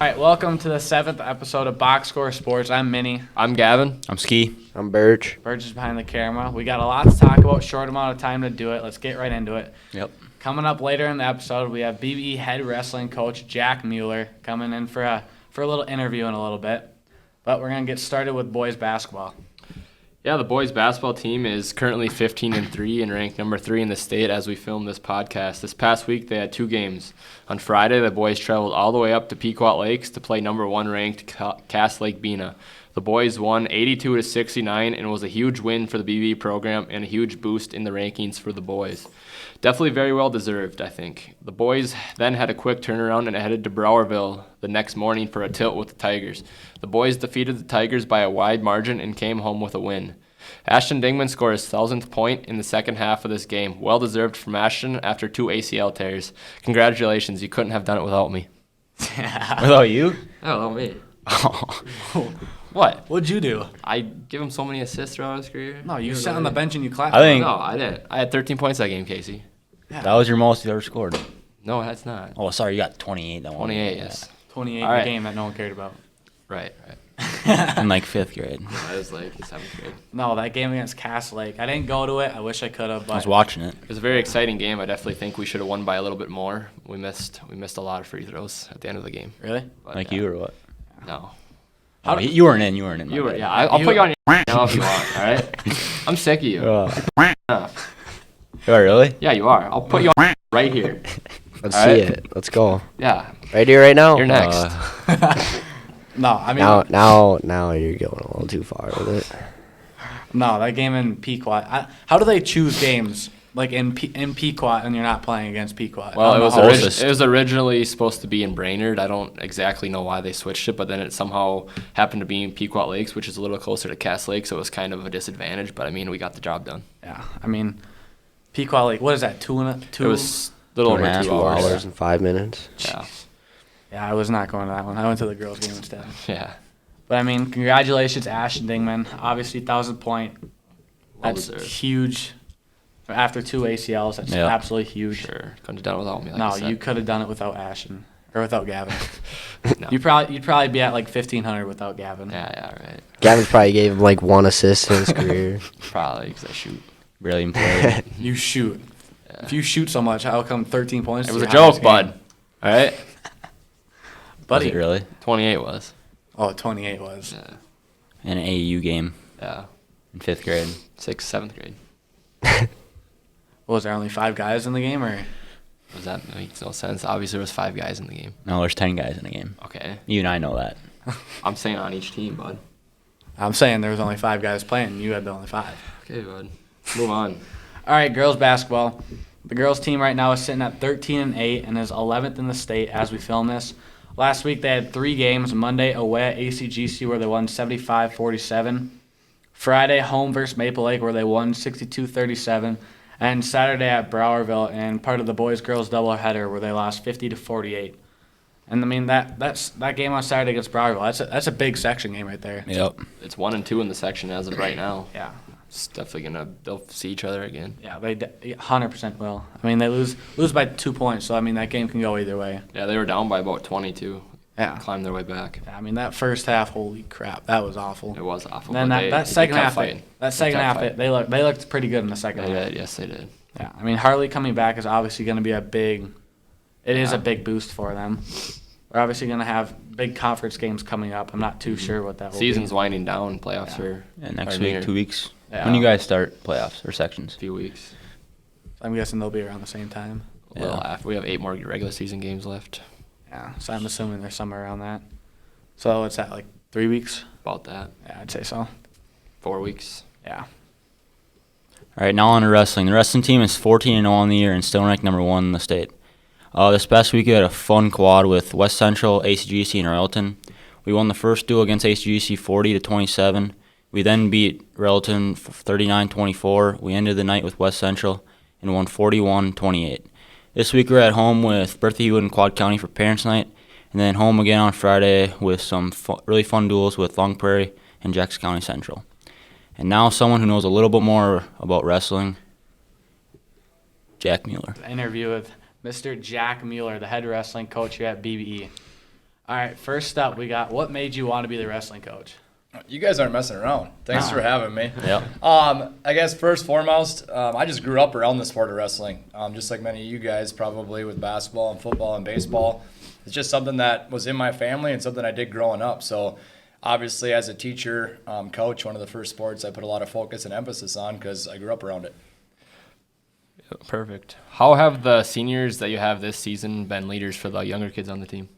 All right, welcome to the 7th episode of Box Score Sports. I'm Minnie. I'm Gavin. I'm Ski. I'm Birch. Birch is behind the camera. We got a lot to talk about, short amount of time to do it. Let's get right into it. Yep. Coming up later in the episode, we have BBE head wrestling coach Jack Mueller coming in for a little interview in a little bit. But we're going to get started with boys basketball. Yeah, the boys basketball team is currently 15-3 and ranked number 3 in the state as we film this podcast. This past week, they had 2 games. On Friday, the boys traveled all the way up to Pequot Lakes to play number 1 ranked Cass Lake Bena. The boys won 82-69 and was a huge win for the BBE program and a huge boost in the rankings for the boys. Definitely very well deserved, I think. The boys then had a quick turnaround and headed to Browerville the next morning for a tilt with the Tigers. The boys defeated the Tigers by a wide margin and came home with a win. Ashton Dingman scored his 1,000th point in the second half of this game. Well deserved from Ashton after 2 ACL tears. Congratulations, you couldn't have done it without me. Without you? Oh, without me. Oh. What? What'd you do? I give him so many assists throughout his career. No, you sat on the bench and you clapped. I think No, I didn't. I had 13 points that game, Casey. Yeah. that was your most you ever scored. No, that's not. Oh, sorry, you got 28 that one. 28, yes. 28 All in right. a game that no one cared about. Right. In like 5th grade. I was like 7th grade. No, that game against Cass Lake. I didn't go to it. I wish I could have, but I was watching it. It was a very exciting game. I definitely think we should have won by a little bit more. We missed a lot of free throws at the end of the game. Really? But, Like yeah. you or what? No. How Oh, do- you weren't in. You weren't in. You my were. bad. Yeah, I'll put you on your now if you want. All right. I'm sick of you. Enough. You are really? Yeah, you are. I'll put you on right here. Let's All see right. it. Let's go. Yeah. Right here, right now. You're next. No, I mean, Now you're going a little too far with it. no, that game in Pequot. How do they choose games like in Pequot and you're not playing against Pequot? Well, I don't it was, know how- Closest. it was originally supposed to be in Brainerd. I don't exactly know why they switched it, but then it somehow happened to be in Pequot Lakes, which is a little closer to Cass Lake, so it was kind of a disadvantage. But I mean, we got the job done. Yeah, I mean, Pequot Lake. What is that? Two? It was a little Two and a over half 2 2 hours. hours and 5 minutes. Yeah. Yeah, I was not going to that one. I went to the girls' game instead. Yeah. But I mean, congratulations, Ashton Dingman. Obviously, 1,000 point. Well That's deserved. huge. After 2 ACLs, that's Yeah. absolutely huge. Sure. Couldn't have done it without me. Like No, I said. you could have done it without Ashton or without Gavin. No. You'd probably be at like 1,500 without Gavin. Yeah, right. Gavin's probably gave him like 1 assist in his career. Probably because I shoot. Brilliant play. You shoot. Yeah. If you shoot so much, how come 13 points? It is was a your highest joke, bud. game? All right. Was Buddy. it really? 28 was. Oh, 28 was. Yeah. An AAU game Yeah. in 5th grade. 6th, 7th grade. What, was there only 5 guys in the game, or? Does that makes no sense? Obviously, there was 5 guys in the game. No, there's 10 guys in the game. Okay. You and I know that. I'm saying on each team, bud. I'm saying there was only 5 guys playing. And you had the only 5. Okay, bud. Move on. All right, girls basketball. The girls team right now is sitting at 13-8 and is 11th in the state as we film this. Last week they had 3 games. Monday away at ACGC where they won 75-47. Friday home versus Maple Lake where they won 62-37. And Saturday at Browerville and part of the boys-girls doubleheader where they lost 50-48. And I mean that game on Saturday against Browerville, that's a big section game right there. Yep. It's 1 and 2 in the section as of right now. Yeah. It's definitely they'll see each other again. Yeah, they 100% will. I mean, they lose by 2 points, so I mean that game can go either way. Yeah, they were down by about 22. Yeah. Climbed their way back. I mean that first half, holy crap, that was awful. It was awful. Then but that second kept half, fighting. that second kept half, fighting. they looked pretty good in the second They half. did. Yes, they did. Yeah, I mean Harley coming back is obviously going to be it is Yeah. a big boost for them. We're obviously going to have big conference games coming up. I'm not too sure what that will Season's be. winding down. Playoffs Yeah. are And next are week, near. 2 weeks. Yeah. When you guys start playoffs or sections? A few weeks. I'm guessing they'll be around the same time. A little Yeah. after. We have 8 more regular season games left. Yeah, so I'm assuming they're somewhere around that. So it's at like 3 weeks? About that. Yeah, I'd say so. 4 weeks. Yeah. All right, now on to wrestling. The wrestling team is 14-0 on the year and still ranked number 1 in the state. This past week we had a fun quad with West Central, ACGC, and Railton. We won the first duel against ACGC 40-27. We then beat Railton 39-24. We ended the night with West Central and won 41-28. This week we're at home with Bertha Hewitt and Quad County for Parents' Night, and then home again on Friday with some really fun duels with Long Prairie and Jackson County Central. And now someone who knows a little bit more about wrestling, Jack Mueller. Interview with Mr. Jack Mueller, the head wrestling coach here at BBE. All right, first up, we got what made you want to be the wrestling coach? You guys aren't messing around. Thanks for having me. Yep. I guess first foremost, I just grew up around the sport of wrestling, just like many of you guys probably with basketball and football and baseball. It's just something that was in my family and something I did growing up. So obviously as a teacher, coach, one of the first sports I put a lot of focus and emphasis on because I grew up around it. Perfect. How have the seniors that you have this season been leaders for the younger kids on the team?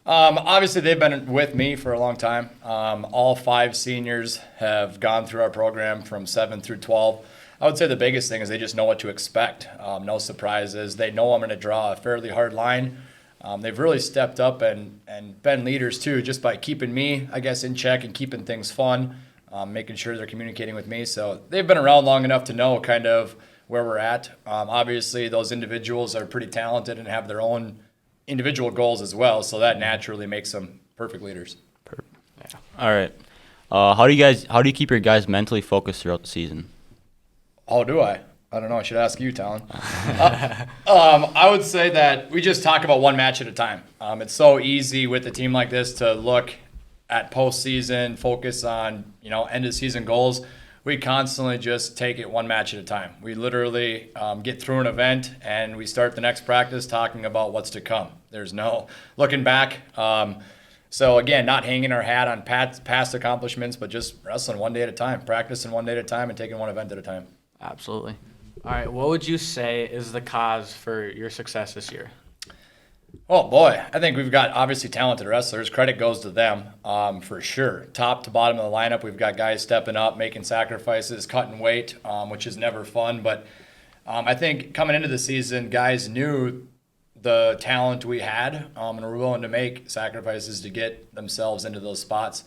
Obviously, they've been with me for a long time. All 5 seniors have gone through our program from 7 through 12. I would say the biggest thing is they just know what to expect. No surprises. They know I'm going to draw a fairly hard line. They've really stepped up and been leaders too, just by keeping me, I guess, in check and keeping things fun, making sure they're communicating with me. So they've been around long enough to know kind of where we're at. Obviously, those individuals are pretty talented and have their own individual goals as well, so that naturally makes them perfect leaders. All right. How do you keep your guys mentally focused throughout the season? How do I? I don't know. I should ask you, Talon. I would say that we just talk about one match at a time. It's so easy with a team like this to look at postseason, focus on end of season goals. We constantly just take it one match at a time. We literally get through an event and we start the next practice talking about what's to come. There's no looking back. So again, not hanging our hat on past accomplishments, but just wrestling one day at a time, practicing one day at a time, and taking one event at a time. Absolutely. All right, what would you say is the cause for your success this year? Oh, boy. I think we've got obviously talented wrestlers. Credit goes to them for sure. Top to bottom of the lineup, we've got guys stepping up, making sacrifices, cutting weight, which is never fun. But I think coming into the season, guys knew the talent we had and were willing to make sacrifices to get themselves into those spots.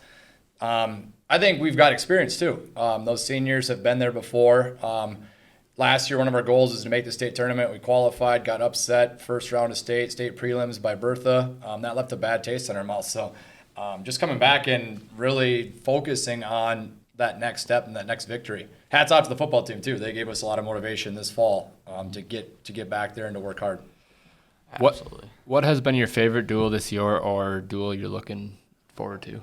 I think we've got experience too. Those seniors have been there before. Last year, one of our goals is to make the state tournament. We qualified, got upset, first round of state prelims by Bertha. That left a bad taste in our mouth. So just coming back and really focusing on that next step and that next victory. Hats off to the football team, too. They gave us a lot of motivation this fall to get back there and to work hard. Absolutely. What has been your favorite duel this year or duel you're looking forward to?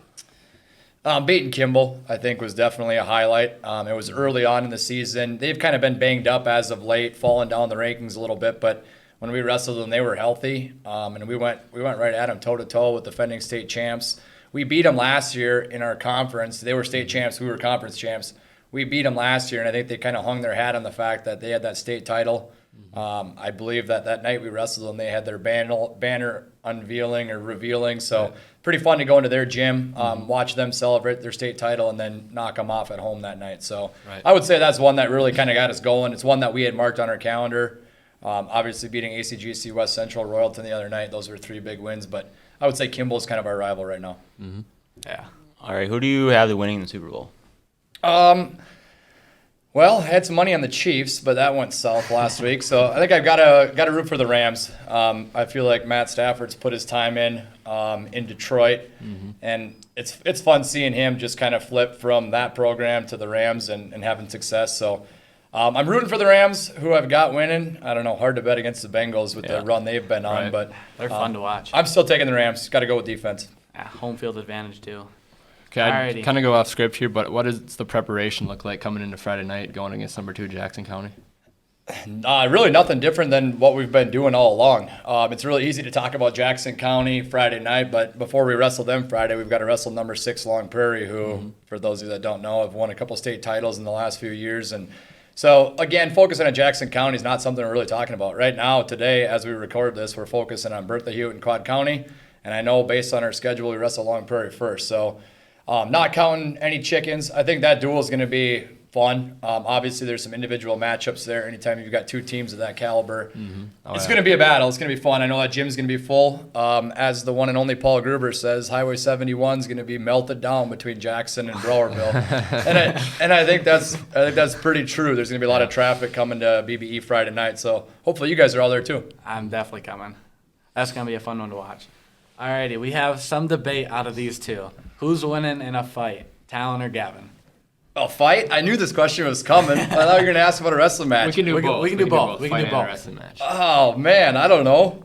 Beating Kimball, I think, was definitely a highlight. It was early on in the season. They've kind of been banged up as of late, fallen down the rankings a little bit, but when we wrestled them, they were healthy, and we went right at them toe-to-toe with defending state champs. We beat them last year in our conference. They were state champs. We were conference champs. We beat them last year, and I think they kind of hung their hat on the fact that they had that state title. I believe that night we wrestled them, they had their banner unveiling or revealing. So pretty fun to go into their gym, watch them celebrate their state title, and then knock them off at home that night. So Right. I would say that's one that really kind of got us going. It's one that we had marked on our calendar. Obviously beating ACGC, West Central, Royalton the other night. Those were 3 big wins. But I would say Kimball's kind of our rival right now. Yeah. All right. Who do you have winning the Super Bowl? Well, I had some money on the Chiefs, but that went south last week. So I think I've got to root for the Rams. I feel like Matt Stafford's put his time in Detroit, and it's fun seeing him just kind of flip from that program to the Rams and having success. So I'm rooting for the Rams, who I've got winning. I don't know, hard to bet against the Bengals with the run they've been on, Right. but They're fun to watch. I'm still taking the Rams. Got to go with defense. Yeah, home field advantage, too. Okay, Alrighty. I kind of go off script here, but what does the preparation look like coming into Friday night going against number 2 Jackson County? Really nothing different than what we've been doing all along. It's really easy to talk about Jackson County Friday night, but before we wrestle them Friday, we've got to wrestle number 6 Long Prairie, who, for those of you that don't know, have won a couple state titles in the last few years. And so, again, focusing on Jackson County is not something we're really talking about. Right now, today, as we record this, we're focusing on Bertha, Hewitt, and Quad County. And I know based on our schedule, we wrestle Long Prairie first. So not counting any chickens. I think that duel is going to be fun. Obviously, there's some individual matchups there. Anytime you've got 2 teams of that caliber, it's going to be a battle. It's going to be fun. I know that gym's going to be full. As the one and only Paul Gruber says, Highway 71 is going to be melted down between Jackson and Browerville, and I think that's pretty true. There's going to be a lot of traffic coming to BBE Friday night. So hopefully you guys are all there too. I'm definitely coming. That's going to be a fun one to watch. Alrighty, we have some debate out of these 2. Who's winning in a fight, Talon or Gavin? A fight? I knew this question was coming. I thought you were going to ask about a wrestling match. We can do both. We can do both. We can Fight do and both. a wrestling match. Oh, man, I don't know.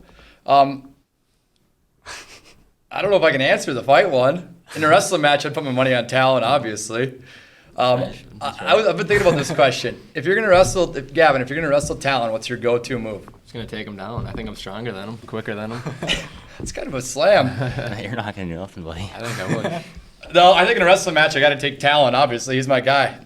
I don't know if I can answer the fight one. In a wrestling match, I'd put my money on Talon, obviously. I've been thinking about this question. If you're gonna wrestle, Gavin, if you're gonna wrestle Talon, what's your go-to move? Just gonna take him down. I think I'm stronger than him, quicker than him. It's kind of a slam. You're not gonna do nothing, buddy. I think I would. No, I think in a wrestling match, I got to take Talon. Obviously, he's my guy.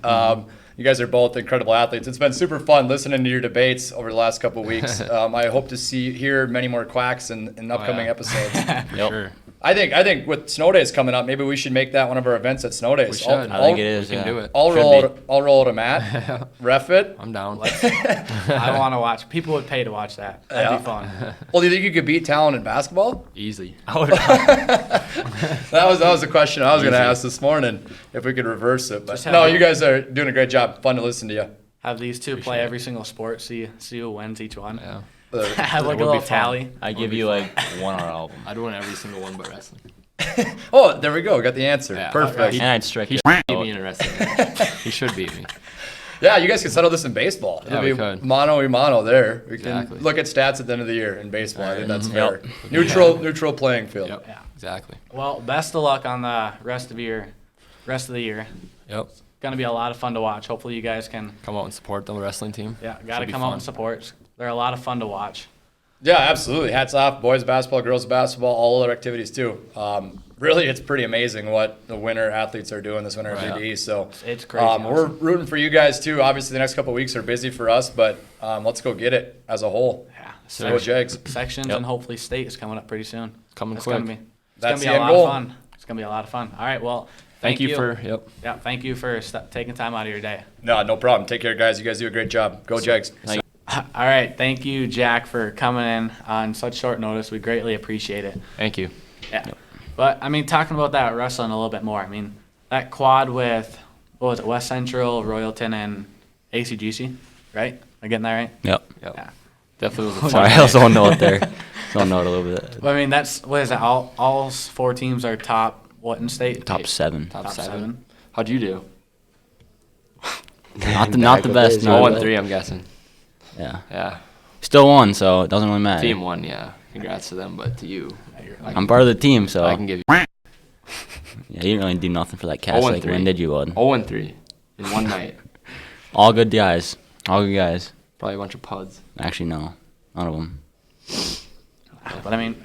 You guys are both incredible athletes. It's been super fun listening to your debates over the last couple of weeks. I hope to hear many more quacks in upcoming episodes. Yep. Sure. I think with Snow Days coming up, maybe we should make that one of our events at Snow Days. We should. I think it is. We can yeah. do it. I'll Should roll to Matt. Ref it. I'm down. I want to watch. People would pay to watch that. That'd be fun. Well, do you think you could beat Talon in basketball? Easy. That was the question I was going to ask this morning, if we could reverse it. But Just have no, it- you guys are doing a great job. Fun to listen to you. Have these two play every single sport. See who wins each one. Yeah. Have like a It would little be fun. tally. I give you like 1 hour album. I'd win every single one but wrestling. Oh, there we go. We got the answer. Yeah. Perfect. And I'd strike He you. should beat me in a wrestling match. He should beat me. Yeah, you guys can settle this in baseball. Yeah, It'll we be could. mano there. We Exactly. can look at stats at the end of the year in baseball. I think that's Yep. fair. Neutral playing field. Yep. Yeah. Exactly. Well, best of luck on the rest of the year. Yep. Gonna be a lot of fun to watch. Hopefully, you guys can. Come out and support the wrestling team. Yeah, gotta Should be come out fun. and support. They're a lot of fun to watch. Yeah, absolutely. Hats off, boys basketball, girls basketball, all other activities too. Really, it's pretty amazing what the winter athletes are doing this winter at Right. BDE. So It's crazy. we're rooting for you guys too. Obviously, the next couple of weeks are busy for us, but let's go get it as a whole. Yeah. Go Jags. Sections Yep. and hopefully state is coming up pretty soon. Coming It's quick. gonna be. It's That's gonna be the a end lot goal. of fun. It's gonna be a lot of fun. All right. Well, Thank you for. Yep. Yeah. Thank you for taking time out of your day. No problem. Take care, guys. You guys do a great job. Go Jags. Thank All right. Thank you, Jack, for coming in on such short notice. We greatly appreciate it. Thank you. Yeah. But I mean, talking about that wrestling a little bit more. I mean, that quad with what was it, West Central, Royalton, and ACGC, right? Am I getting that right? Yep. Yep. Yeah. Definitely was a fun Sorry, I night. also don't know it there. Don't know it a little bit. Well, I mean, that's what is it? All 4 teams are top. What in state? Top 7. Top Top 7. 7. How'd you do? Not the Back with best. this, No, 0 but- 3, I'm guessing. Yeah. Yeah. Still won, so it doesn't really matter. Team won, yeah. Congrats to them, but to you. I'm part of the team, so I can give you yeah, you didn't really do nothing for that cast 0 like 3. when did you, bud? 0 3 in one night. All good guys. All good guys. Probably a bunch of puds. Actually, no. None of them. But I mean,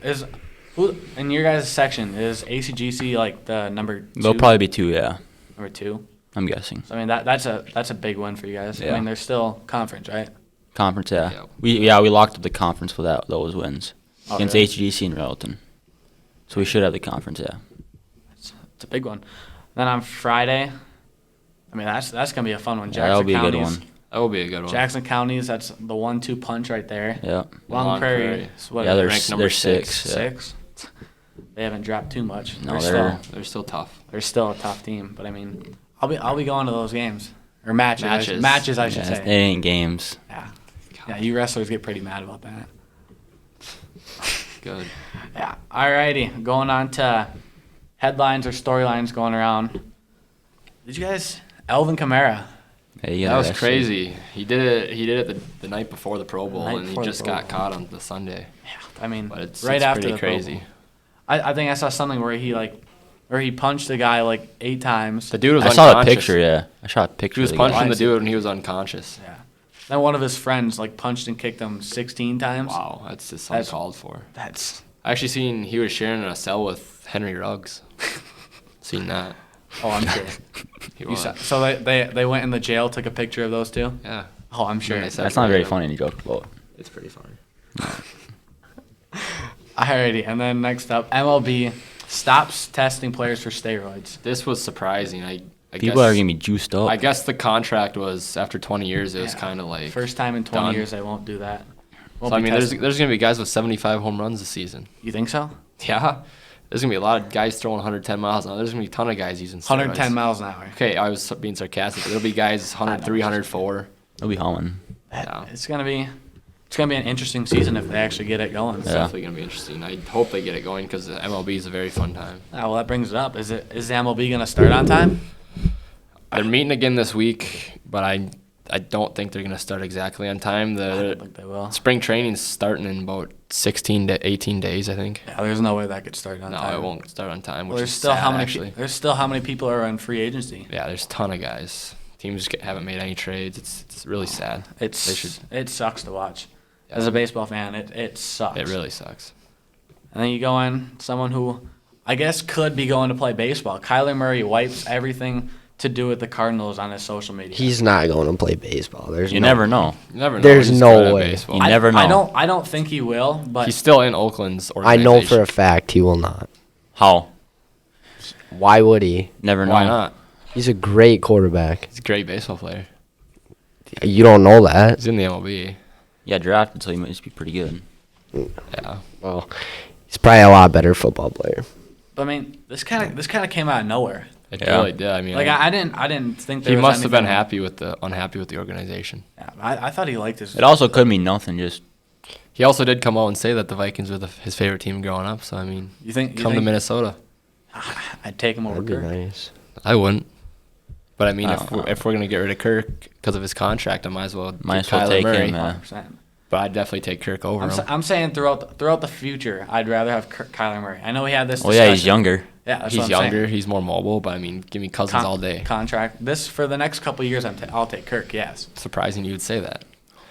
who in your guys' section is ACGC like the number 2? They'll probably be 2, yeah. number 2. I'm guessing. So I mean, that's a big win for you guys. I Yeah. mean, they're still conference, right? Conference, yeah. Yeah. We locked up the conference without those wins Oh, against really? HGC and Railton. So we should have the conference, yeah. It's a big one. Then on Friday, I mean, that's gonna be a fun one. Yeah, that'll Jackson be a good County's- one. That will be a good one. Jackson County's, that's the 1-2 punch right there. Yeah. Long Prairie, is what Yeah, are they, they're, ranked s- number they're 6. 6. Yeah. 6. They haven't dropped too much. No, they're they're- still They're still tough. they're still a tough team. But I mean, I'll be going to those games or matches. Matches. I should Yeah, say. it ain't games. Yeah. Yeah, you wrestlers get pretty mad about that. Good. Yeah. Alrighty, going on to headlines or storylines going around. Did you guys, Elvin Kamara? Yeah, you That gotta was rest crazy. He did it the night before the Pro Bowl, night and he before the just Pro got Bowl. caught on the Sunday. Yeah. I mean, But it's right it's after pretty the Pro crazy. Bowl. I think I saw something where he punched a guy like 8 times. The dude was I saw the unconscious. picture, yeah. I shot a picture He was of the guy. punching the Why is he- dude, and he was unconscious. Yeah. Then one of his friends like punched and kicked him 16 times. Wow, that's just That's- uncalled for. That's I actually seen he was sharing a cell with Henry Ruggs. Seen that. oh, I'm sure. He You was. saw, so they went in the jail, took a picture of those two. Yeah, Oh, I'm sure. Nice. That's not very funny to joke about. it's pretty funny. Alrighty, and then next up, MLB stops testing players for steroids. This was surprising. I People guess, are going to be juiced up. I guess the contract was after 20 years. It was Yeah. kind of like. First time in 20 done. years they won't do that. So Won't I be mean, testing. there's gonna be guys with 75 home runs this season. You think so? Yeah, there's gonna be a lot of guys throwing 110 miles an hour. There's gonna be a ton of guys using steroids. 110 miles an hour. Okay, I was being sarcastic. There'll be guys 103, 104. They'll be humming. Yeah. It's gonna be an interesting season if they actually get it going. It's Yeah. definitely gonna be interesting. I hope they get it going because the MLB is a very fun time. Well, that brings it up. Is the MLB gonna start on time? They're meeting again this week, but I I don't think they're going to start exactly on time. I The don't think they will. spring training's starting in about 16 to 18 days, I think. Yeah, there's no way that could start on No, time. it won't start on time, Well, which there's is still sad, how many? actually. There's still how many people are in free agency? Yeah, there's a ton of guys. Teams haven't made any trades. It's really sad. They should. It sucks to watch. Yeah. As a baseball fan, it sucks. It really sucks. And then you go in someone who I guess could be going to play baseball. Kyler Murray wipes everything to do with the Cardinals on his social media. He's not going to play baseball. You never know. You never know. There's He's no good at way. baseball. You never know. I don't think he will, but He's still in Oakland's I organization. know for a fact he will not. How? Why would he? Never know. Why not? He's a great quarterback. He's a great baseball player. You don't know that. He's in the MLB. Yeah, drafted, so he must be pretty good. Yeah. Well, he's probably a lot better football player. I mean, this kind of came out of nowhere. It Yeah. really did. I mean, Like I didn't think there he was must have been anything- unhappy with the organization. Yeah, I thought he liked his. It also could mean nothing. Just He also did come out and say that the Vikings were his favorite team growing up. So I mean, You think? come to Minnesota. I'd take him over That'd be Kirk. nice. I wouldn't. But I mean, I if don't we're, know. if we're gonna get rid of Kirk because of his contract, I might as well Kyler take take Murray. him. 100%. But I'd definitely take Kirk over him. I'm saying throughout the future, I'd rather have Kyler Murray. I know he had this. well, yeah, he's discussion. younger. Yeah, that's He's what I'm saying. younger. He's more mobile. But I mean, give me Cousins all day. Contract. This for the next couple of years. I'll take Kirk. Yes. Surprising you would say that.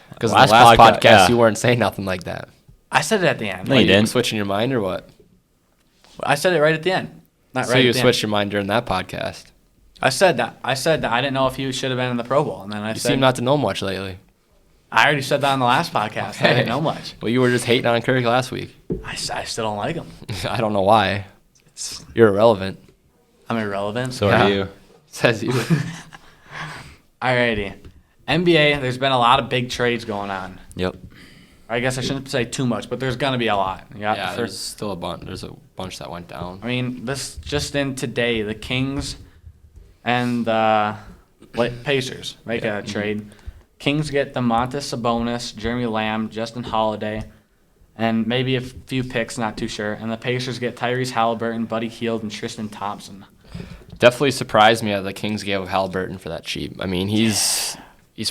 Because in the Last last podcast, podcast, yeah. you weren't saying nothing like that. I said it at the end. No, What, you didn't. switching your mind or what? I said it right at the end. Not So right you at the switched end. your mind during that podcast. I said that. I didn't know if he should have been in the Pro Bowl, and then I You said seem not to know much lately. I already said that on the last podcast. I didn't know much. Well, you were just hating on Kirk last week. I still don't like him. I don't know why. You're irrelevant. I'm irrelevant. So Yeah. are you. Says you. Alrighty. NBA, there's been a lot of big trades going on. Yep. I guess I shouldn't say too much, but there's gonna be a lot. You got Yeah, the there's first- still a bunch. There's a bunch that went down. I mean, this just in today, the Kings and the Pacers make a trade. Kings get DeMontis Sabonis, Jeremy Lamb, Justin Holiday, and maybe a few picks, not too sure. And the Pacers get Tyrese Halliburton, Buddy Hield, and Tristan Thompson. Definitely surprised me that the Kings gave Halliburton for that cheap. I mean, he's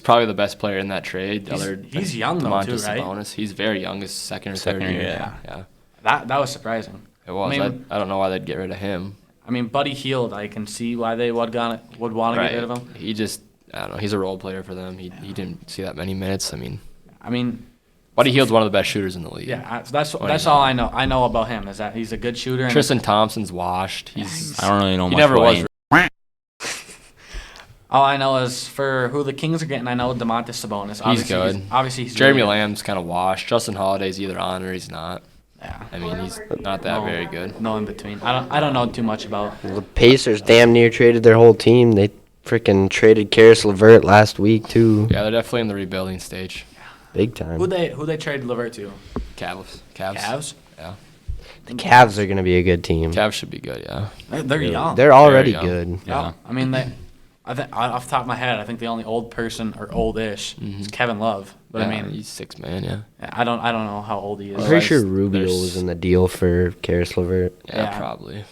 probably the best player in that trade. He's young, though, too, right? Sabonis. He's very young. His second or Second third year, year. yeah. That was surprising. It was. I mean- I don't know why they'd get rid of him. I mean, Buddy Hield, I can see why they would want to get rid of him. He just, I don't know. He's a role player for them. He didn't see that many minutes. I mean, Buddy Hield's one of the best shooters in the league. yeah, that's What do you all I know. I know about him is that he's a good shooter. And Tristan Thompson's washed. He's I don't really know he much never about was. him. all I know is for who the Kings are getting, I know DeMontis Sabonis. He's good. Obviously, he's Jeremy really good. Lamb's kind of washed. Justin Holiday's either on or he's not. Yeah. I mean, he's not that No- very good. No in between. I don't know too much about. The Pacers damn near traded their whole team. They freaking traded Karis LeVert last week too. Yeah, they're definitely in the rebuilding stage. Big time. Who they traded LeVert to? Cavs. Cavs. Yeah. The Cavs are gonna be a good team. Cavs should be good, yeah. They're young. They're already young. good. Yeah. I mean, I think off the top of my head, I think the only old person or oldish is Kevin Love. But Yeah, I mean, he's 6 man, yeah. I don't know how old he is. I'm pretty Otherwise, sure Rubio there's- was in the deal for Karis LeVert. Yeah, Yeah. probably.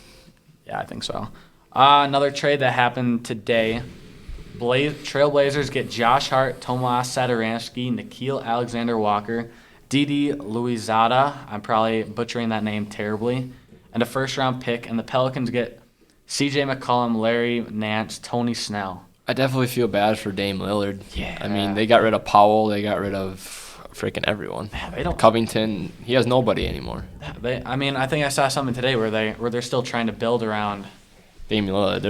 Yeah, I think so. Another trade that happened today. Trailblazers get Josh Hart, Tomas Satoransky, Nikhil Alexander-Walker, Didi Luizada. I'm probably butchering that name terribly. And a first-round pick. And the Pelicans get C.J. McCollum, Larry Nance, Tony Snell. I definitely feel bad for Dame Lillard. Yeah. I mean, they got rid of Powell. They got rid of freaking everyone. Yeah, they don't. Covington, he has nobody anymore. I think I saw something today where they're still trying to build around. Dame Lillard.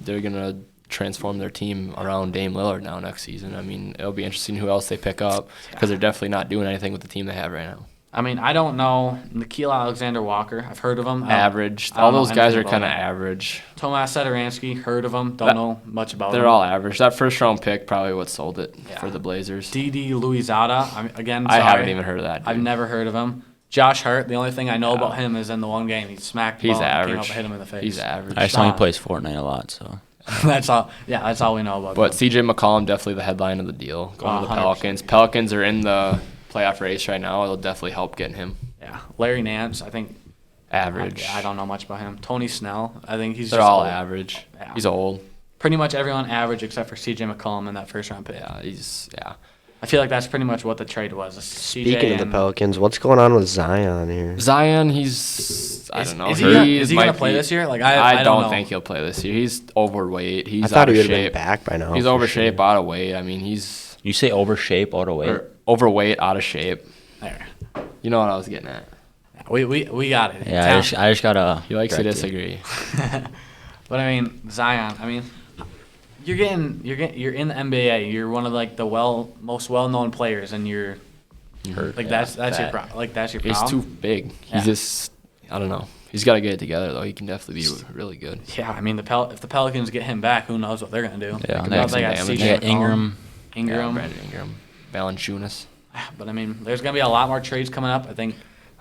They're gonna transform their team around Dame Lillard now next season. I mean, it'll be interesting who else they pick up because they're definitely not doing anything with the team they have right now. I mean, I don't know Nikhil Alexander-Walker. I've heard of him. Average. I don't All know those guys anything are about kind of him. average. Tomas Satoransky, heard of him. Don't know much about him. They're all average. That first round pick probably what sold it Yeah. for the Blazers. Didi Luizada. Again, I sorry. haven't even heard of that. Dude. I've never heard of him. Josh Hart. The only thing I know about him is in the one game he smacked the He's ball and came average. up and hit him in the face. He's average. I just know he Stop. plays Fortnite a lot, so. That's all. Yeah, that's all we know about But him. C.J. McCollum definitely the headline of the deal. Going to the 100%. Pelicans. Pelicans are in the playoff race right now. It'll definitely help getting him. Yeah, Larry Nance. I think Average. I don't know much about him. Tony Snell. I think he's. They're just all old. average. Yeah. He's old. pretty much everyone average except for C.J. McCollum in that first round pick. Yeah. I feel like that's pretty much what the trade was. Speaking of the Pelicans, what's going on with Zion here? Zion, I don't know. Is he gonna play this year? Like I don't know. think he'll play this year. He's overweight. He's I thought out he of would have been shape. back by now. He's for over sure. shape, out of weight. I mean, he's You say over shape, out of weight. overweight, out of shape. There. You know what I was getting at. We got it. Yeah, I just gotta. He likes to correct you. disagree. But I mean, Zion. I mean, you're in the NBA. You're one of like the most well-known players, and you're Hurt. like that's your problem. He's too big. Yeah. He's just, I don't know. He's got to get it together though. He can definitely be really good. Yeah, I mean, if the Pelicans get him back, who knows what they're gonna do? Yeah, Now they got they got some CJ damage. Yeah, Ingram. Ingram. Yeah, Brandon Ingram, Valanciunas. But I mean, there's gonna be a lot more trades coming up. I think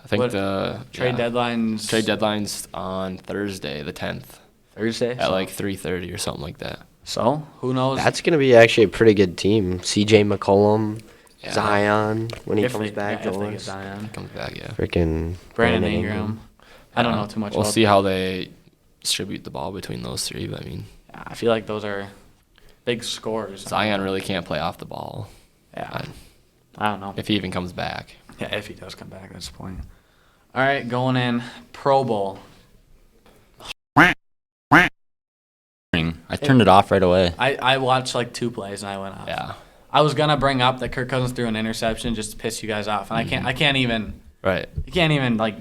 The trade deadlines. Trade deadline's on Thursday, the 10th, Thursday at like 3:30 or something like that. So who knows? That's going to be actually a pretty good team. C.J. McCollum, Yeah. Zion when he if comes they, back yeah, to if they get us. Zion. Comes back, yeah. Freaking Brandon Ingram. I don't know too much. We'll about see how they distribute the ball between those three. But I mean, I feel like those are big scores. Zion really can't play off the ball Yeah. I don't know. if he even comes back. Yeah, if he does come back, that's the point. All right, going in Pro Bowl. I turned it off right away. I watched like 2 plays and I went off. Yeah. I was gonna bring up that Kirk Cousins threw an interception just to piss you guys off, and I can't even. Right. You can't even like.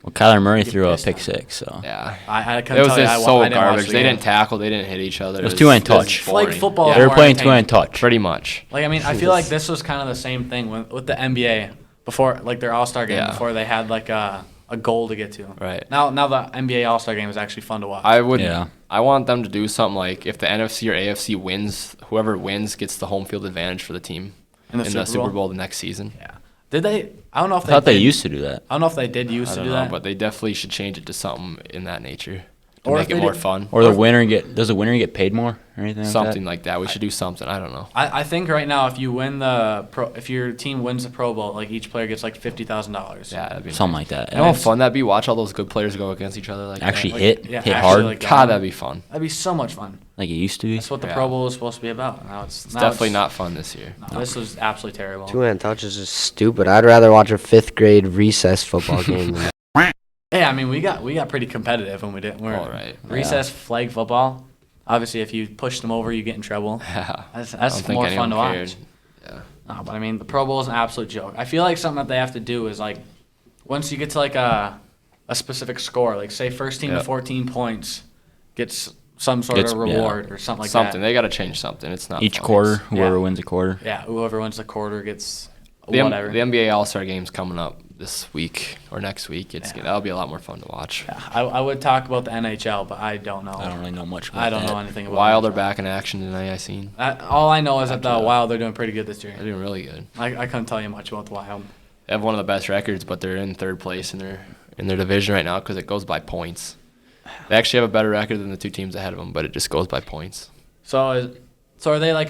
Well, Kyler Murray Get threw a pissed pick off. 6, so. Yeah. I couldn't It was tell you. just I so didn't watch garbage. the They game. didn't tackle. They didn't hit each other. It was 2-hand this is touch. Flag boring. football. Yeah, They were more playing entertaining. 2-hand touch. pretty much. Like I mean, I feel like this was kind of the same thing with the NBA before, like their All Star game Yeah. before they had like a goal to get to. Right. Now the NBA All Star game is actually fun to watch. Yeah. I want them to do something like if the NFC or AFC wins, whoever wins gets the home field advantage for the team In the Super Bowl? the next season. Yeah. Did they? I don't know if I they. thought they did. used to do that. I don't know if they did used I to don't do know, that. but they definitely should change it to something in that nature to Or make if it they more did- fun. Or the winner does the winner get paid more or anything like Something that? like that. We should do something. I don't know. I think right now if you win if your team wins the Pro Bowl, like each player gets like $50,000. Yeah, that'd be Something nice. like that. You know how fun that'd be? Watch all those good players go against each other like Actually that. hit actually, hard like, God, that'd be fun. That'd be so much fun. like it used to be. That's what the Yeah. Pro Bowl is supposed to be about. Now it's Definitely not fun this year. No, this was absolutely terrible. 2-hand touch is just stupid. I'd rather watch a 5th grade recess football game than Yeah, I mean we got pretty competitive when we did. We're All right. recess flag football. Obviously, if you push them over, you get in trouble. Yeah. That's I don't think more fun to anyone watch. cared. Yeah. No, but I mean the Pro Bowl is an absolute joke. I feel like something that they have to do is like once you get to like a specific score, like say first team to Yep. 14 points gets some sort Gets- of yeah. reward or something like Something. that. They got to change something. It's not Each fun. quarter, It's- whoever yeah. wins a quarter. Yeah, whoever wins the quarter gets The whatever. The NBA All-Star Game's coming up this week or next week. Yeah. That'll be a lot more fun to watch. Yeah, I would talk about the NHL, but I don't know. I don't really know much about I don't that. know anything about Wild are NHL. back in action tonight. I seen. All I know is that the After that. Wild they're doing pretty good this year. They're doing really good. I couldn't tell you much about the Wild. They have one of the best records, but they're in third place in their division right now because it goes by points. They actually have a better record than the 2 teams ahead of them, but it just goes by points. So are they like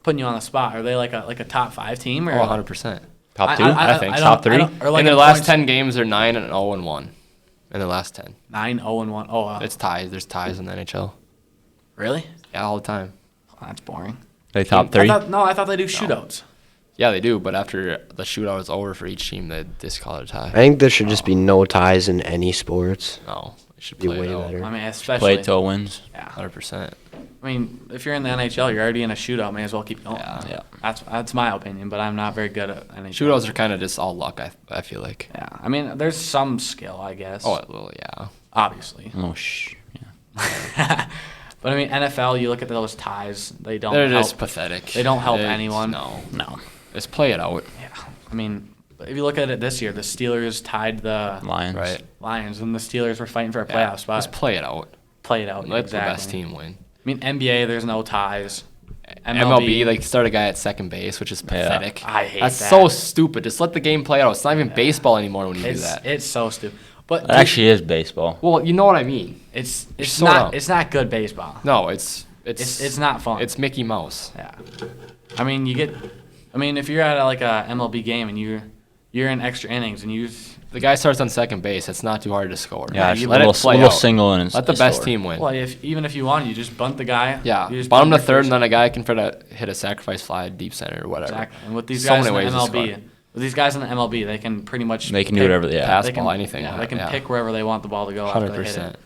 putting you on the spot? Are they like a top 5 team or? Oh, 100%. Top 2? I think don't- top 3. or like in their in last points- 10 games, they're 9-0-1. In their last 10, 9-0-1. Oh, wow. it's ties. There's ties in the NHL. Really? Yeah, all the time. Oh, that's boring. They top 3? I thought they do shootouts. Yeah, they do, but after the shootout is over for each team, they just call it a tie. I think there should just be no ties in any sports. No, they should Be play way it out. better. I mean, Play especially. it till it wins. Yeah. 100%. I mean, if you're in the NHL, you're already in a shootout. May as well keep going. Yeah. Yeah. That's my opinion, but I'm not very good at NHL. Shootouts are kind of just all luck, I feel like. Yeah. I mean, there's some skill, I guess. Oh, well, yeah. Obviously. Oh, Yeah. But I mean, NFL, you look at those ties. They don't. They're help. just pathetic. They don't help It's- anyone. No. No. Just play it out. Yeah. I mean, if you look at it this year, the Steelers tied the Lions. Right. Lions, and the Steelers were fighting for a Yeah, playoff spot. Just play it out. Play it out. Let exactly. the best team win. I mean, NBA, there's no ties. MLB, like start a guy at second base, which is pathetic. I hate That's that. so stupid. Just let the game play out. It's not even baseball anymore when you do It's that. it's so stupid. But It actually is baseball. Well, you know what I mean. it's so not dumb. it's not good baseball. No, it's It's not fun. It's Mickey Mouse. Yeah. I mean, if you're at like a MLB game and you're in extra innings and the guy starts on second base. It's not too hard to score. Yeah, you just let little, it play little out. single and Let the it's best score. team win. Well, even if you want, you just bunt the guy. Yeah, You just bottom to your third, first- and then a guy can try to hit a sacrifice fly deep center or whatever. Exactly. And with these So guys many in ways the to MLB, score. with these guys in the MLB, they can pretty much They can do whatever they- yeah. Pass they can, ball, anything. Yeah, they can Yeah. pick wherever they want the ball to go after they hit 100%. it.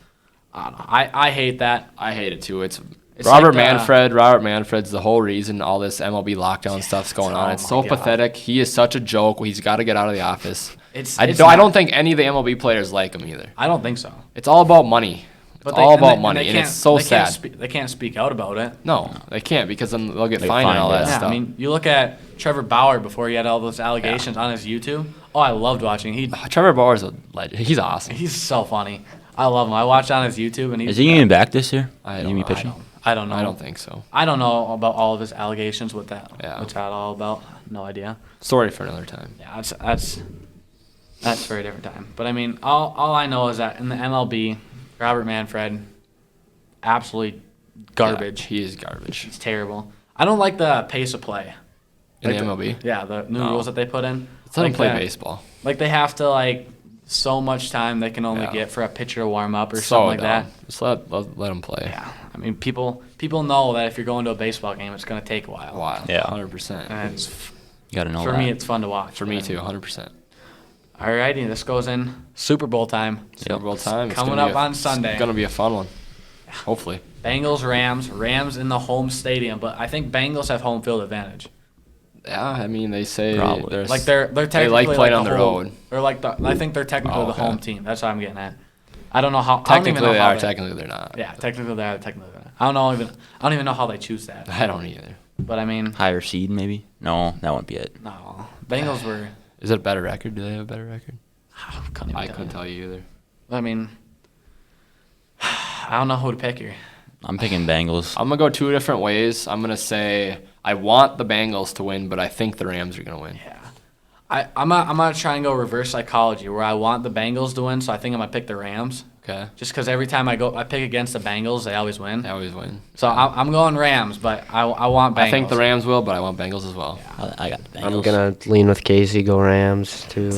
I don't know. I hate that. I hate it too. It's It's Robert like, Manfred. Robert Manfred's the whole reason all this MLB lockdown stuff's going on. oh It's my so God. pathetic. He is such a joke. He's got to get out of the office. It's I not- don't think any of the MLB players like him either. I don't think so. It's all about money. It's But all about and money, they and can't- it's so they can't sad. they can't speak out about it. No, they can't because then they'll get They get fined and all fined, that yeah. Yeah, stuff. I mean, you look at Trevor Bauer before he had all those allegations on his YouTube. Oh, I loved watching. Trevor Bauer's a legend. He's awesome. He's so funny. I love him. I watched on his YouTube, and he's Is he even back this year? I Is don't he know. pitching? I don't know. I don't think so. I don't know about all of his allegations. What's Yeah. that all about? No idea. Story for another time. Yeah, that's for a different time. But I mean, all I know is that in the MLB, Robert Manfred, absolutely garbage. Yeah, he is garbage. He's terrible. I don't like the pace of play. In Like the MLB? Yeah, the new No. rules that they put in. Let's let him play that. baseball. Like they have to so much time they can only Yeah. get for a pitcher to warm up or So something like dumb. that. Just let him play. Yeah, I mean people know that if you're going to a baseball game, it's going to take a while. Wow. Yeah. 100%. And it's, You got to know for that. me, it's fun to watch. For me too, 100%. Alrighty, this goes in Super Bowl time. Super Bowl time. It's Coming gonna be up on Sunday. It's gonna be a fun one. Hopefully. Bengals, Rams in the home stadium, but I think Bengals have home field advantage. Yeah, I mean they say Probably. there's Like they're technically like playing on the the home- road. They're like I think they're technically Oh, the okay. home team. That's what I'm getting at. I don't know how. I don't even technically know they how are, technically they're not. Yeah, technically they are. Technically they're not. I don't even know how they choose that. I don't either. But I mean, Higher seed, maybe? No, that won't be it. no. Bengals were. Is it a better record? Do they have a better record? I couldn't tell tell you either. I mean, I don't know who to pick here. I'm picking Bengals. I'm gonna go two different ways. I'm gonna say I want the Bengals to win, but I think the Rams are gonna win. Yeah. I'm gonna try and go reverse psychology where I want the Bengals to win, so I think I'm gonna pick the Rams. Okay. Just because every time I pick against the Bengals, they always win. They always win. So I'm going Rams, but I want Bengals. I think the Rams will, but I want Bengals as well. I got the Bengals. I'm gonna lean with Casey, go Rams too.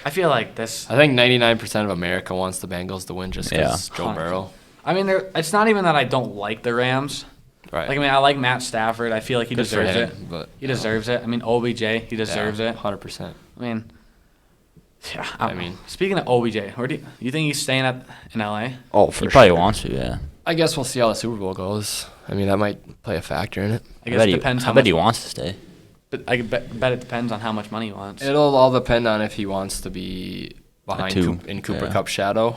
I feel like this. I think 99% of America wants the Bengals to win just because Yeah. Joe Burrow. I mean, it's not even that I don't like the Rams. Right. Like I mean, I like Matt Stafford. I feel like he Good for deserves him, it. but He deserves it. I mean, OBJ, he deserves it. 100%. I mean, yeah. I mean- speaking of OBJ, where do you think he's staying in LA? Oh, for He probably sure. wants to, yeah. I guess we'll see how the Super Bowl goes. I mean, that might play a factor in it. I guess it depends how I bet much. he wants to stay. But I bet it depends on how much money he wants. It'll all depend on if he wants to be behind two, in Cooper yeah. Cup's shadow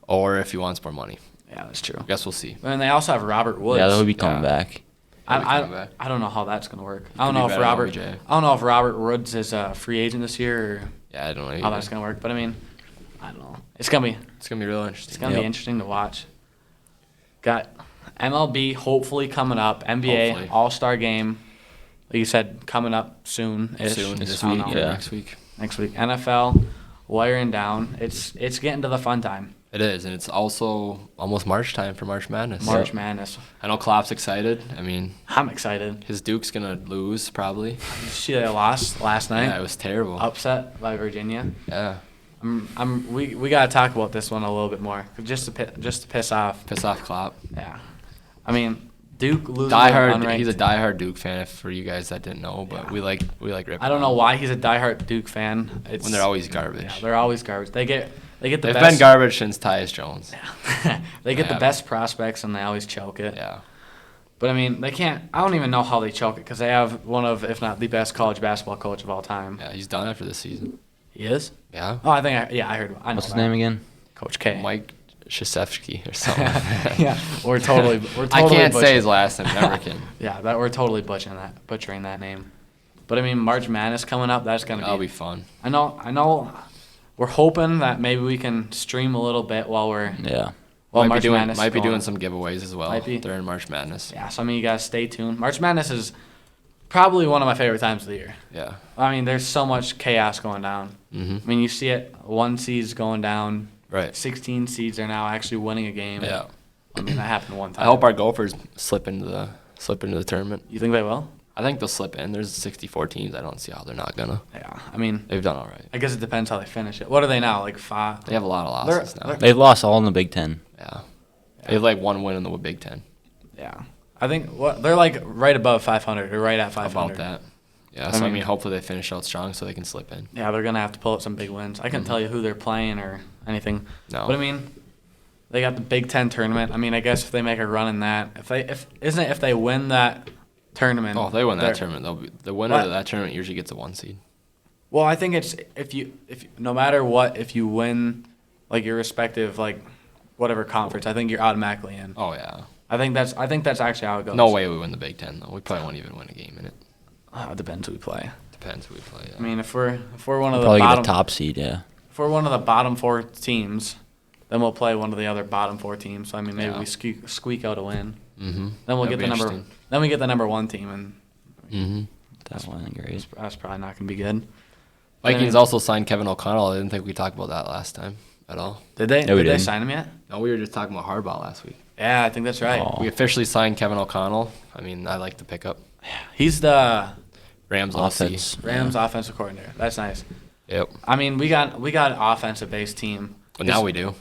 or if he wants more money. Yeah, that's true. I guess we'll see. And they also have Robert Woods. Yeah, he'll be coming Yeah. back. He'll be coming back. I don't know how that's gonna work. I could don't be know if better than Robert. OBJ. I don't know if Robert Woods is a free agent this year or Yeah, I don't know. how that's gonna work. But I mean, I don't know. It's gonna be real it's interesting. gonna be interesting to watch. Got MLB hopefully coming up. NBA Hopefully. All-Star game. Like you said, coming up soon. Soon, This this I don't week, know. yeah. next week. Next week. NFL wiring down. It's getting to the fun time. It is, and it's also almost March time for March Madness. March Madness. I know Klopp's excited. I mean, I'm excited. his Duke's gonna lose probably. Did you see they lost last night? Yeah, it was terrible. Upset by Virginia. Yeah, We gotta talk about this one a little bit more, just to piss off. piss off Klopp. Yeah, I mean Duke losing to an Diehard. He's a unranked. diehard Duke fan. For you guys that didn't know, but we like ripping. I don't know on why he's a diehard Duke fan. It's, when they're always garbage. Yeah, they're always garbage. They get the They've best. been garbage since Tyus Jones. They get the Yeah. best prospects and they always choke it. Yeah. But I mean, they can't. I don't even know how they choke it because they have one of, if not the best college basketball coach of all time. Yeah, he's done after this season. He is. Yeah. Oh, I think. I heard. I know What's his that. name again? Coach K. Mike Krzyzewski or something. Yeah, we're totally. I can't say his butchering- last name. Never can. Yeah, that we're totally butchering that name. But I mean, March Madness coming up. That's gonna That'll be fun. I know. We're hoping that maybe we can stream a little bit while we're Yeah. while might March be doing Madness. might is be going doing on. some giveaways as well Might be. during March Madness. Yeah, so I mean, you guys stay tuned. March Madness is probably one of my favorite times of the year. Yeah. I mean, there's so much chaos going down. Mhm. I mean, you see it. 1 seed's going down. Right. 16 seeds are now actually winning a game. Yeah. I mean, that happened one time. I hope our Gophers slip into the tournament. You think they will? I think they'll slip in. There's 64 teams. I don't see how they're not gonna. Yeah, I mean, They've done all right. I guess it depends how they finish it. What are they now? Like 5? They have a lot of losses now. They've lost all in the Big Ten. Yeah. They have like one win in the Big Ten. Yeah. I think they're like right above 500 or right at 500. About that. Yeah, so I mean, hopefully they finish out strong so they can slip in. Yeah, they're gonna have to pull out some big wins. I couldn't tell you who they're playing or anything. No. But I mean, they got the Big Ten tournament. I mean, I guess if they make a run in that, if they win that tournament. Oh, if they win that they're- tournament, they'll be the winner of that tournament usually gets a 1 seed. Well, I think it's if no matter what, if you win like your respective like whatever conference, I think you're automatically in. Oh yeah. I think that's actually how it goes. No way we win the Big Ten though. We probably won't even win a game in it. It depends who we play. Depends who we play. Yeah. I mean, if we're one of the Probably bottom, get a top seed, yeah. if we're one of the bottom 4 teams, then we'll play one of the other bottom 4 teams. So I mean, maybe Yeah. we squeak out a win. Mm-hmm. Then we'll get the number. Then we get the number 1 team, and Mm-hmm. That wasn't great. that's probably not gonna be good. Vikings also signed Kevin O'Connell. I didn't think we talked about that last time at all. Did they? No, we did they didn't. sign him yet? No, we were just talking about Harbaugh last week. Yeah, I think that's right. Oh. We officially signed Kevin O'Connell. I mean, I like the pickup. He's the Rams Offense. Rams offensive coordinator. That's nice. Yep. I mean, we got an offensive based team. But now we do.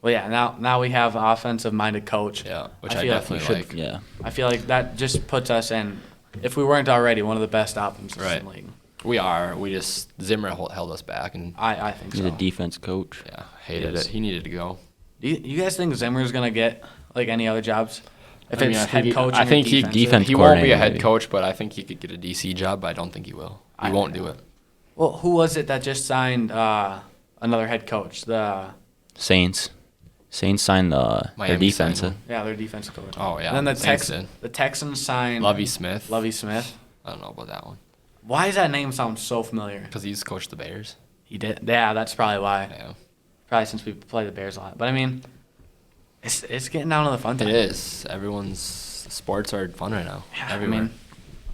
Well, yeah. Now we have an offensive minded coach. Yeah, which I I feel like definitely we should- like. Yeah. I feel like that just puts us in, if we weren't already, one of the best offenses Right. in the league. We are. We just Zimmer held us back, and I think He's so. a defense coach. yeah, hated Yes. it. He needed to go. Do you guys think Zimmer's gonna get like any other jobs? If I mean, it's I think head he- coach, I think he defense he won't be a coordinator, head maybe. coach, but I think he could get a DC job. But I don't think he will. He won't do it. Well, who was it that just signed another head coach? Saints. Saints signed their Miami signed defensive. one. Yeah, their defensive coach. Oh yeah. And then Saints did. the Texans signed Lovie Smith. Lovie Smith. I don't know about that one Why does that name sound so familiar? because he's coached the Bears. He did. Yeah, that's probably why. Yeah. Probably since we play the Bears a lot. But I mean, it's getting down to the fun It time. is. Everyone's sports are fun right now. Yeah, Everywhere. I mean,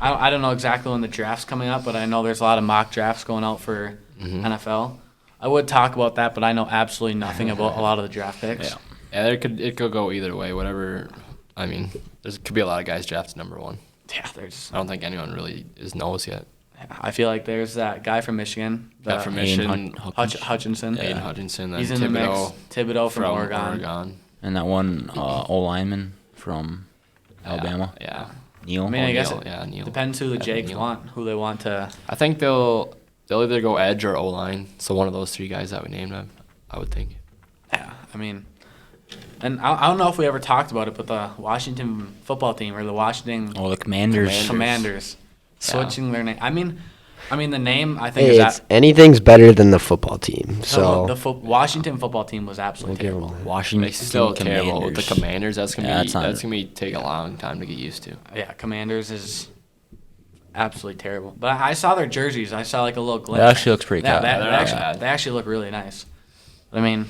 I don't know exactly when the draft's coming up, but I know there's a lot of mock drafts going out for Mhm. NFL. I would talk about that, but I know absolutely nothing about a lot of the draft picks. Yeah. Yeah, it could go either way. Whatever. I mean, there could be a lot of guys drafted number 1. Yeah, there's. I don't think anyone really knows yet. I feel like there's that guy from Michigan. Guy from Michigan, Hutchinson. Aiden Hutchinson, then He's in the mix. Thibodeau Thibodeau from Oregon. And that one old lineman from Alabama. Yeah. Neil. I mean, I guess Neil, it yeah, Neil. depends who the Evan Jakes Neal. want, who they want to. I think they'll either go edge or O line. So one of those 3 guys that we named, I would think. Yeah, I mean, and I don't know if we ever talked about it, but the Washington football team or the Washington Oh, the Commanders. Commanders switching their name. I mean, the name I think Hey, is it's, that. anything's better than the football team. So The Washington football team was absolutely We'll give 'em terrible. that. Washington It's still Commanders. terrible with the Commanders. That's gonna Yeah, be that's not- take a long time to get used to. Yeah, Commanders is absolutely terrible. But I saw their jerseys. I saw like a little glimpse. That actually looks pretty Yeah, cool. they not actually, bad. they actually look really nice. I mean,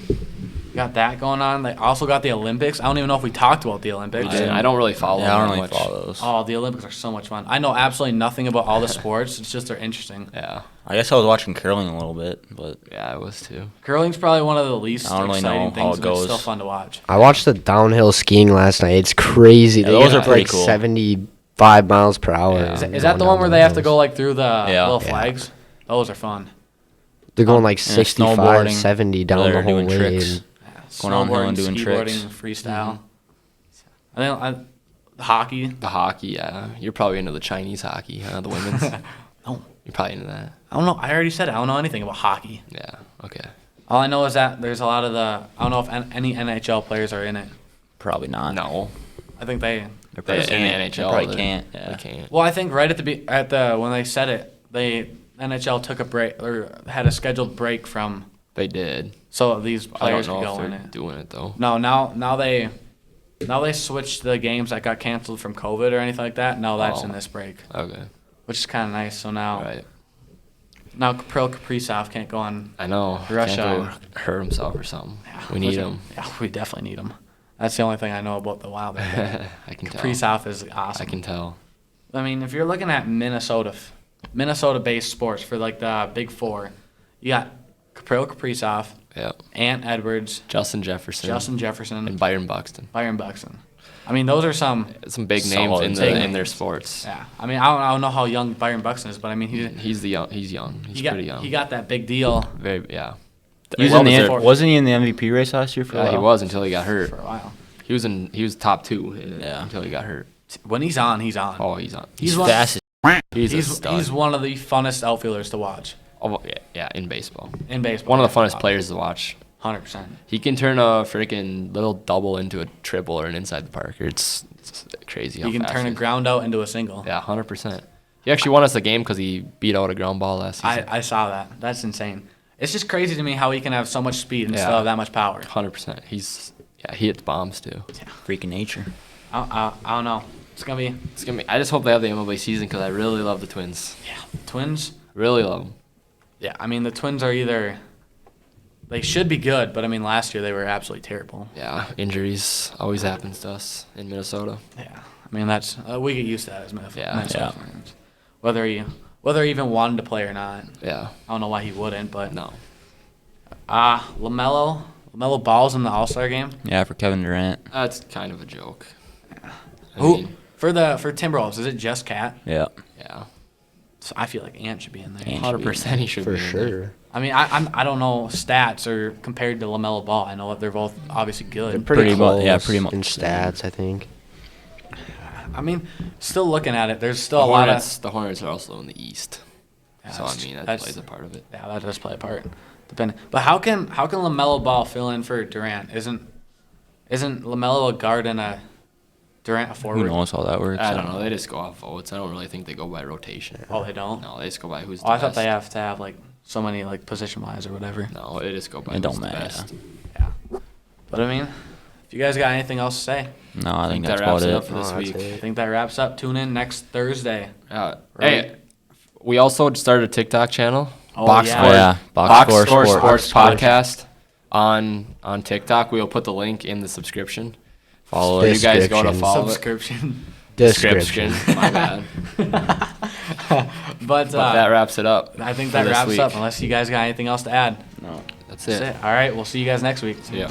got that going on. They also got the Olympics. I don't even know if we talked about the Olympics. I don't really follow. Yeah, I don't them really much. follow those. Oh, the Olympics are so much fun. I know absolutely nothing about all the sports. It's just they're interesting. Yeah, I guess I was watching curling a little bit, but yeah, I was too. Curling's probably one of the least I don't really exciting know how things, it but it's goes. still fun to watch. I watched the downhill skiing last night. It's crazy. Yeah, They those get are up, pretty like cool. 75 miles per hour. Yeah. Is going that the down one where they have to hills. go like through the Yeah. little Yeah. flags? Those are fun. They're going like and 65, snowboarding. 70 down They're the whole doing way. tricks. and- Going on hill Snowboarding, and doing skateboarding, tricks. freestyle. I think hockey. The hockey, yeah. You're probably into the Chinese hockey, huh? The women's. No, You're probably into that. I don't know. I already said it. I don't know anything about hockey. Yeah. Okay. All I know is that there's a lot of the. I don't know if any NHL players are in it. probably not. No. I think they. They They, probably in the can't. NHL. They probably they- can't. Yeah. They can't. Well, I think right at the when they said it, they NHL took a break or had a scheduled break from They did. so these I players don't could know if go in they're it. doing it though. No, now they switched the games that got canceled from COVID or anything like that. Now that's Oh. in this break, Okay. which is kind of nice. So now Right. now Pro Kaprizov can't go on. I know. Russia. Can't hurt himself or something. Yeah, We need which- him. Yeah, we definitely need him. That's the only thing I know about the Wild. I can tell. Kaprizov is awesome. I can tell. I mean, if you're looking at Minnesota-based sports for like the Big Four, you got Pro Kaprizov, Yeah. Ant Edwards, Justin Jefferson. and Byron Buxton. Byron Buxton. I mean, those are some. Some big names Solid in names. their sports. Yeah. I mean, I don't know how young Byron Buxton is, but I mean, He's young. He's pretty young. He got that big deal Very yeah. He was Well in the deserved. wasn't he in the MVP race last year for a Yeah, while? he was until he got hurt. for a while. He was top 2 Yeah. until he got hurt. When he's on, he's on. Oh, he's on. He's He's one- fast. He's a stud. He's one of the funnest outfielders to watch Oh, yeah, in baseball. in baseball. One of the funnest players to watch. 100%. He can turn a freaking little double into a triple or an inside the parker. It's crazy. How He can fast turn he a is. ground out into a single. Yeah, 100%. He actually won us the game because he beat out a ground ball last season. I saw that. That's insane. It's just crazy to me how he can have so much speed and Yeah. still have that much power. 100%. He hits bombs too. Freaking nature. I don't know. It's gonna be It's gonna be. I just hope they have the MLB season because I really love the Twins. Twins. Really love them. Yeah, I mean the Twins are either they should be good, but I mean last year they were absolutely terrible. Yeah, injuries always happens to us in Minnesota. Yeah, I mean that's we get used to that as Minnesota Yeah. fans. Whether he even wanted to play or not, Yeah. I don't know why he wouldn't. But No. LaMelo Ball's in the All-Star game. Yeah, for Kevin Durant. That's kind of a joke. I Who mean, for Timberwolves? Is it just Cat? Yeah. yeah. So I feel like Ant should be in there. Ant. 100% he should For be in there. sure. I mean, I don't know stats or compared to LaMelo Ball. I know that they're both obviously They're good. pretty Pretty mu- close yeah, pretty much in the same. stats, I think. I mean, still looking at it, there's still The a lot Hornets, of. the Hornets are also in the East. Yeah, So, I that's- mean, that that's- plays a part of it. Yeah, that does play a part. But how can LaMelo Ball fill in for Durant? Isn't LaMelo a guard and a Durant a forward? Who knows how that works? I don't know. They just go off votes. I don't really think they go by rotation. Oh, they don't. No, they just go by who's the Oh, I thought best. they have to have like so many like position wise or whatever. No, they just go by It who's don't the matter, best. Yeah. But I mean, if you guys got anything else to say, No, I think that that's wraps about it up it. for this Oh, that's week. I it. think that wraps up. Tune in next Thursday. Hey, Right. we also started a TikTok channel. Oh, Box yeah. Score, Oh, yeah. Box Box Score Score Sports Sports. Podcast on TikTok. We'll put the link in the subscription. Follow For it. you guys go to Description. follow it. Subscription. Description. My bad. But That wraps it up. I think for that this wraps week. up. Unless you guys got anything else to add. No. That's That's it. it. All right. We'll see you guys next week. See ya.